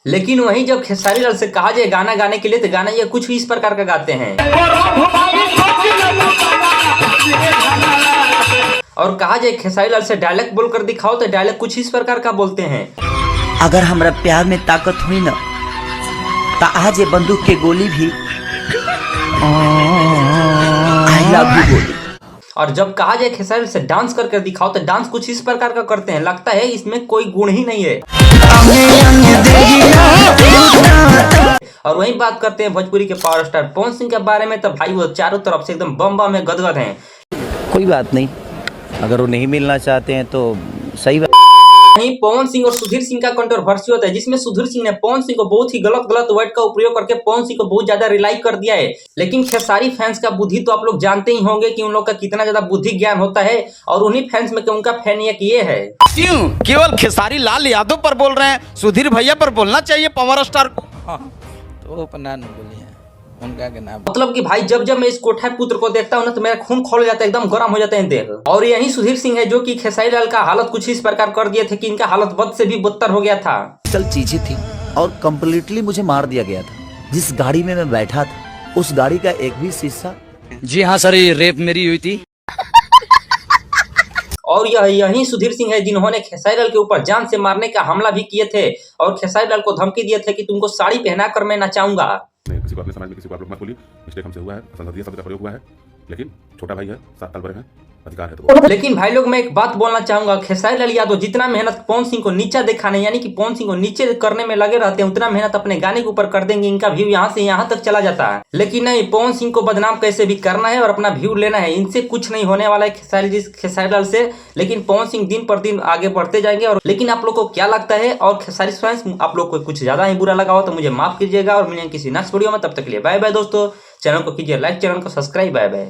लेकिन वहीं जब खेसारी लाल से कहा जाए गाना गाने के लिए तो गाना ये कुछ इस प्रकार का गाते हैं। और कहा जाए खेसारी लाल से डायलॉग बोलकर दिखाओ तो डायलॉग कुछ इस प्रकार का बोलते हैं। अगर हमरा प्यार में ताकत हुई ना तो आज ये बंदूक के गोली भी आई लव यू बोली। और जब कहा जाए खेसारी लाल से डांस करके दिखाओ तो डांस कुछ इस प्रकार का करते हैं, लगता है इसमें कोई गुण ही नहीं है। और वहीं बात करते हैं भोजपुरी के पावर स्टार पवन सिंह के बारे में, तो भाई वो चारों तरफ से एकदम बम बम में गदगद हैं। कोई बात नहीं, अगर वो नहीं मिलना चाहते हैं तो सही बात। वहीं पवन सिंह और सुधीर सिंह का कंट्रोवर्सी होता है, जिसमें सुधीर सिंह ने पवन सिंह को बहुत ही गलत वर्ड का उपयोग करके पवन सिंह को बहुत ज्यादा रिलाई कर दिया है। लेकिन खेसारी फैंस का बुद्धि तो आप लोग जानते ही होंगे कि उन लोग का कितना ज्यादा बुद्धि ज्ञान होता है, और उन्हीं फैंस में उनका फैन ये है। क्यों केवल खेसारी लाल यादव पर बोल रहे हैं, सुधीर भैया पर बोलना चाहिए पावर स्टार को। तो अपना नहीं बोलिए उनका के नाम। मतलब कि भाई जब जब मैं इस कोठा पुत्र को देखता हूँ ना तो मेरा खून खोल जाता है, एकदम गर्म हो जाता है देख। और यही सुधीर सिंह है जो कि खेसारी लाल का हालत कुछ इस प्रकार कर दिए थे कि इनका हालत बद से भी बदतर हो गया था। चल चीजें थी और कम्प्लीटली मुझे मार दिया गया था। जिस गाड़ी में मैं बैठा था उस गाड़ी का एक भी शीशा। जी हाँ सर, ये रेप मेरी हुई थी। और यही सुधीर सिंह है जिन्होंने खेसारी लाल के ऊपर जान से मारने का हमला भी किए थे और खेसारी लाल को धमकी दिए थे कि तुमको साड़ी पहना कर मैं नचाऊंगा। किसी को अपने समाज में किसी को आप लोग मत बोलिए, मिस्टेक हमसे हुआ है, असंसदीय शब्द का प्रयोग हुआ है, लेकिन छोटा भाई है, 7 साल बड़े हैं, अधिकार है तो। लेकिन भाई लोग मैं एक बात बोलना चाहूंगा, खेसारी लाल यादव जितना मेहनत पवन सिंह को नीचा दिखाने यानी कि पवन सिंह को नीचे करने में लगे रहते हैं, उतना मेहनत अपने गाने के ऊपर कर देंगे, इनका व्यू यहाँ से यहाँ तक चला जाता है। लेकिन नहीं, पवन सिंह को बदनाम कैसे भी करना है और अपना व्यू लेना है, इनसे कुछ नहीं होने वाला है खेसारी लाल से। लेकिन पवन सिंह दिन पर दिन आगे बढ़ते जाएंगे। और लेकिन आप लोग को क्या लगता है, और खेसारी फैंस आप लोग को कुछ ज्यादा ही बुरा लगा हो तो मुझे माफ कीजिएगा, और मिलेंगे किसी नेक्स्ट वीडियो में। तब तक के लिए बाय बाय दोस्तों। चैनल को कीजिए लाइक, चैनल को सब्सक्राइब। Bye bye.